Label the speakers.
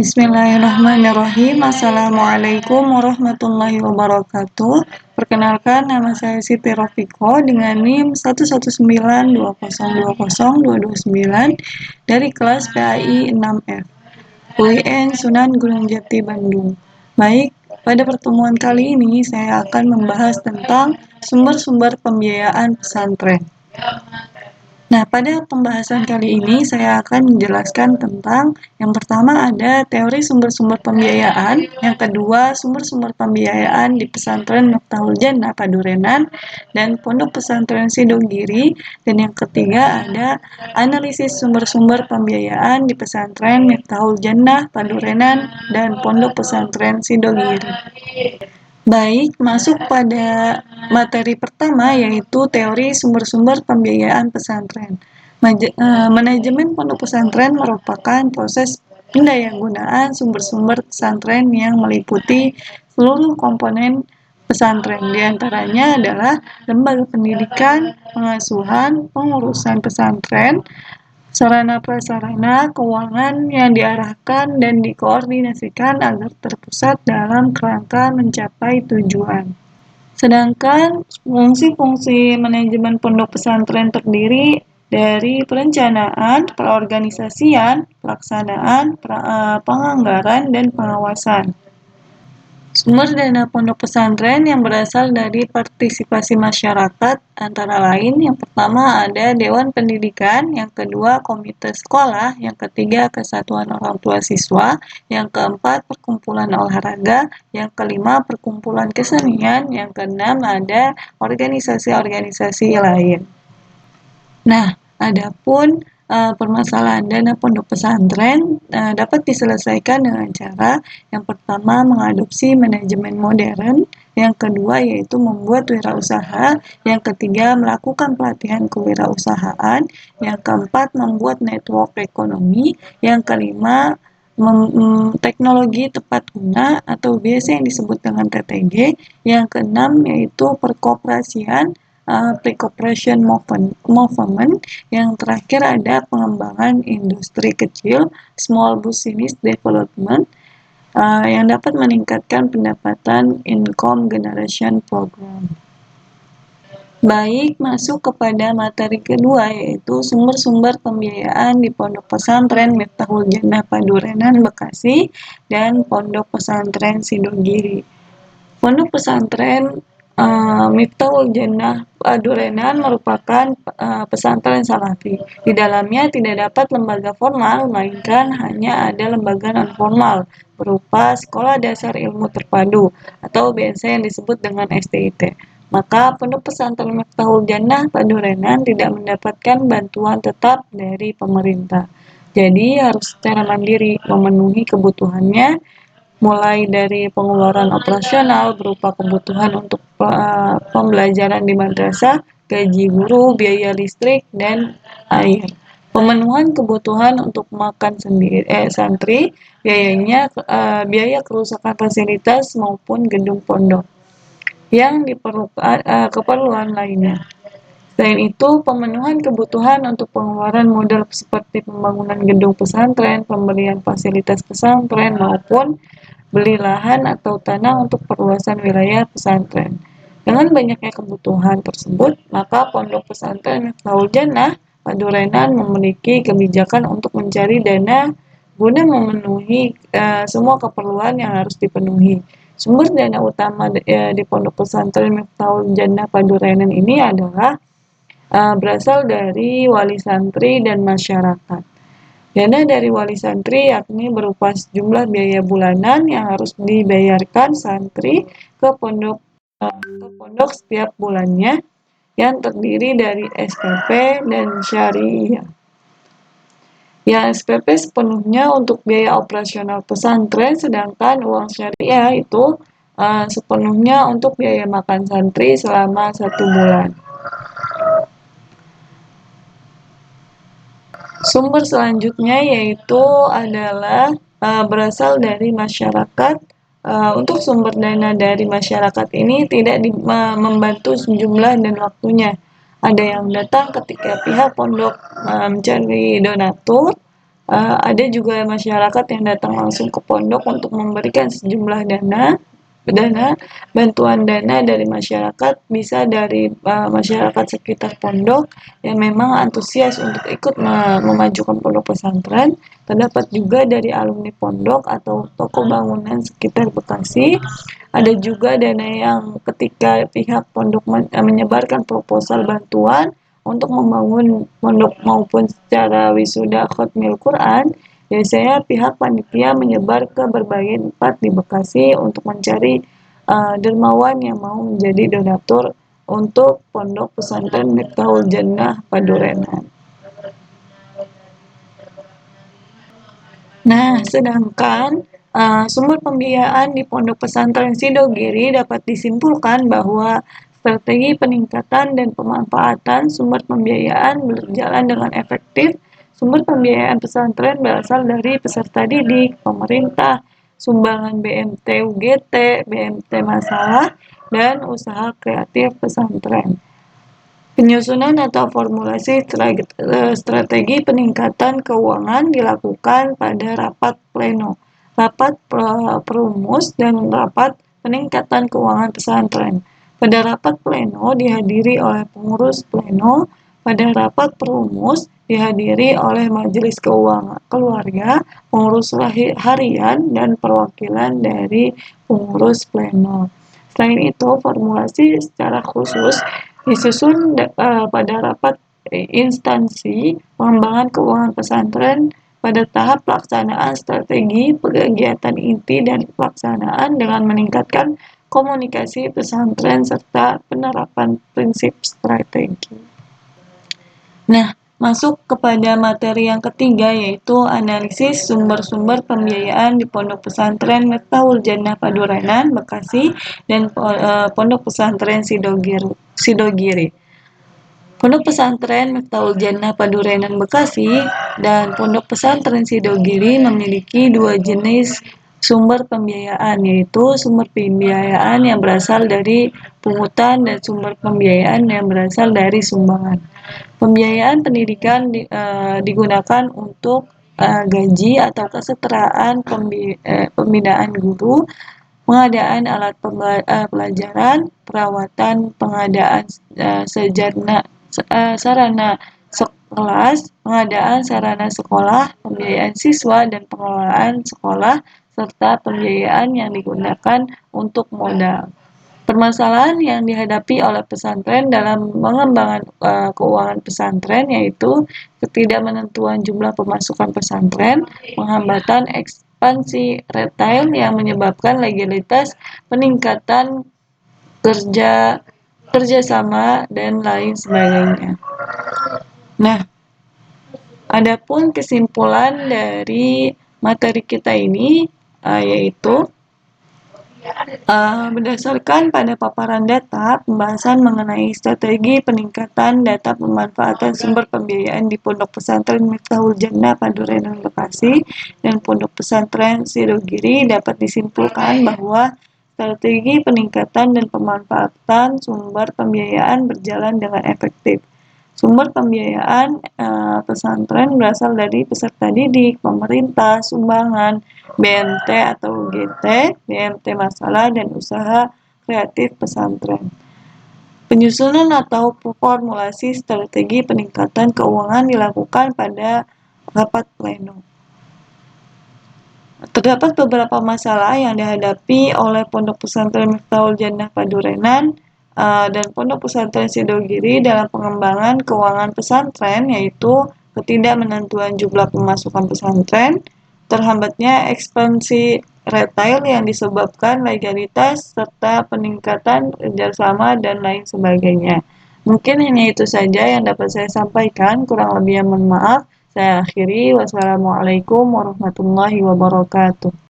Speaker 1: Bismillahirrahmanirrahim. Assalamualaikum warahmatullahi wabarakatuh. Perkenalkan, nama saya Siti Rofiko dengan NIM 11920202229 dari kelas PAI 6F UIN Sunan Gunung Jati, Bandung. Baik, pada pertemuan kali ini saya akan membahas tentang sumber-sumber pembiayaan pesantren. Nah, pada pembahasan kali ini saya akan menjelaskan tentang yang pertama ada teori sumber-sumber pembiayaan, yang kedua sumber-sumber pembiayaan di pesantren Miftahul Jannah Padurenan dan Pondok Pesantren Sidogiri, dan yang ketiga ada analisis sumber-sumber pembiayaan di pesantren Miftahul Jannah Padurenan dan Pondok Pesantren Sidogiri. Baik, masuk pada materi pertama yaitu teori sumber-sumber pembiayaan pesantren. Manajemen pondok pesantren merupakan proses pendayagunaan sumber-sumber pesantren yang meliputi seluruh komponen pesantren. Di antaranya adalah lembaga pendidikan, pengasuhan, pengurusan pesantren, sarana prasarana keuangan yang diarahkan dan dikoordinasikan agar terpusat dalam kerangka mencapai tujuan. Sedangkan fungsi-fungsi manajemen pondok pesantren terdiri dari perencanaan, perorganisasian, pelaksanaan, penganggaran, dan pengawasan. Sumber dana pondok pesantren yang berasal dari partisipasi masyarakat antara lain yang pertama ada Dewan Pendidikan, yang kedua Komite Sekolah, yang ketiga Kesatuan Orang Tua Siswa, yang keempat Perkumpulan Olahraga, yang kelima Perkumpulan Kesenian, yang keenam ada organisasi-organisasi lain. Nah, adapun permasalahan dana pondok pesantren dapat diselesaikan dengan cara yang pertama mengadopsi manajemen modern, yang kedua yaitu membuat wirausaha, yang ketiga melakukan pelatihan kewirausahaan, yang keempat membuat network ekonomi, yang kelima teknologi tepat guna atau biasa yang disebut dengan TTG, yang keenam yaitu perkoperasian, pre-cooperation movement, yang terakhir ada pengembangan industri kecil, small business development, yang dapat meningkatkan pendapatan income generation program. Baik, masuk kepada materi kedua yaitu sumber-sumber pembiayaan di Pondok Pesantren Miftahul Jannah Padurenan Bekasi dan Pondok Pesantren Sidogiri. Pondok Pesantren Miftahul Jannah Padurenan merupakan pesantren salafi. Di dalamnya tidak dapat lembaga formal, melainkan hanya ada lembaga non-formal berupa Sekolah Dasar Ilmu Terpadu atau biasa yang disebut dengan STIT. Maka Pondok Pesantren Miftahul Jannah Padurenan tidak mendapatkan bantuan tetap dari pemerintah. Jadi harus secara mandiri memenuhi kebutuhannya, mulai dari pengeluaran operasional berupa kebutuhan untuk pembelajaran di madrasah, gaji guru, biaya listrik, dan air. Pemenuhan kebutuhan untuk makan santri, biaya kerusakan fasilitas maupun gedung pondok yang diperlukan keperluan lainnya. Selain itu, pemenuhan kebutuhan untuk pengeluaran modal seperti pembangunan gedung pesantren, pembelian fasilitas pesantren, maupun beli lahan atau tanah untuk perluasan wilayah pesantren. Dengan banyaknya kebutuhan tersebut, maka Pondok Pesantren Miftahul Jannah Padurenan memiliki kebijakan untuk mencari dana guna memenuhi semua keperluan yang harus dipenuhi. Sumber dana utama di Pondok Pesantren Miftahul Jannah Padurenan ini adalah berasal dari wali santri dan masyarakat. Dana dari wali santri yakni berupa sejumlah biaya bulanan yang harus dibayarkan santri ke pondok setiap bulannya, yang terdiri dari SPP dan syariah. Yang SPP sepenuhnya untuk biaya operasional pesantren, sedangkan uang syariah itu sepenuhnya untuk biaya makan santri selama 1 bulan. Sumber selanjutnya yaitu adalah berasal dari masyarakat. Untuk sumber dana dari masyarakat ini tidak membantu jumlah dan waktunya. Ada yang datang ketika pihak pondok mencari donatur, Ada juga masyarakat yang datang langsung ke pondok untuk memberikan sejumlah dana, bantuan dana dari masyarakat, bisa dari masyarakat sekitar pondok yang memang antusias untuk ikut memajukan pondok pesantren. Terdapat juga dari alumni pondok atau toko bangunan sekitar Bekasi. Ada juga dana yang ketika pihak pondok menyebarkan proposal bantuan untuk membangun pondok maupun secara wisuda khatmil Quran, biasanya pihak panitia menyebar ke berbagai tempat di Bekasi untuk mencari dermawan yang mau menjadi donatur untuk pondok pesantren Miftahul Jannah Padurenan. Nah, sedangkan sumber pembiayaan di Pondok Pesantren Sidogiri dapat disimpulkan bahwa strategi peningkatan dan pemanfaatan sumber pembiayaan berjalan dengan efektif. Sumber pembiayaan pesantren berasal dari peserta didik, pemerintah, sumbangan BMT UGT, BMT Masalah, dan usaha kreatif pesantren. Penyusunan atau formulasi strategi peningkatan keuangan dilakukan pada rapat pleno, rapat perumus, dan rapat peningkatan keuangan pesantren. Pada rapat pleno dihadiri oleh pengurus pleno, pada rapat perumus dihadiri oleh majelis keuangan keluarga, pengurus harian, dan perwakilan dari pengurus pleno. Selain itu, formulasi secara khusus disusun pada rapat instansi pengembangan keuangan pesantren pada tahap pelaksanaan strategi kegiatan inti dan pelaksanaan dengan meningkatkan komunikasi pesantren serta penerapan prinsip strategi. Nah, masuk kepada materi yang ketiga, yaitu analisis sumber-sumber pembiayaan di Pondok Pesantren Miftahul Jannah Padurenan, Bekasi, dan Pondok Pesantren Sidogiri. Pondok Pesantren Miftahul Jannah Padurenan Bekasi dan Pondok Pesantren Sidogiri memiliki dua jenis sumber pembiayaan, yaitu sumber pembiayaan yang berasal dari pungutan dan sumber pembiayaan yang berasal dari sumbangan. Pembiayaan pendidikan digunakan untuk gaji atau kesetaraan pembinaan guru, pengadaan alat pelajaran, perawatan, pengadaan sarana kelas, pengadaan sarana sekolah, pembiayaan siswa dan pengelolaan sekolah, serta pembiayaan yang digunakan untuk modal. Permasalahan yang dihadapi oleh pesantren dalam mengembangkan keuangan pesantren yaitu ketidakmenentuan jumlah pemasukan pesantren, penghambatan ekspansi retail yang menyebabkan legalitas, peningkatan kerjasama, dan lain sebagainya. Nah, adapun kesimpulan dari materi kita ini yaitu berdasarkan pada paparan data, pembahasan mengenai strategi peningkatan data pemanfaatan sumber pembiayaan di Pondok Pesantren Miftahul Jannah Padurenan Bekasi dan Pondok Pesantren Sidogiri dapat disimpulkan bahwa strategi peningkatan dan pemanfaatan sumber pembiayaan berjalan dengan efektif. Sumber pembiayaan pesantren berasal dari peserta didik, pemerintah, sumbangan, BMT atau UGT, BMT Masalah, dan usaha kreatif pesantren. Penyusunan atau formulasi strategi peningkatan keuangan dilakukan pada rapat pleno. Terdapat beberapa masalah yang dihadapi oleh Pondok Pesantren Miftahul Jannah Padurenan dan Pondok Pesantren Sidogiri dalam pengembangan keuangan pesantren, yaitu ketidakmenentuan jumlah pemasukan pesantren, terhambatnya ekspansi retail yang disebabkan legalitas, serta peningkatan kerjasama dan lain sebagainya. Mungkin hanya itu saja yang dapat saya sampaikan, kurang lebihnya mohon maaf. Saya akhiri, wassalamualaikum warahmatullahi wabarakatuh.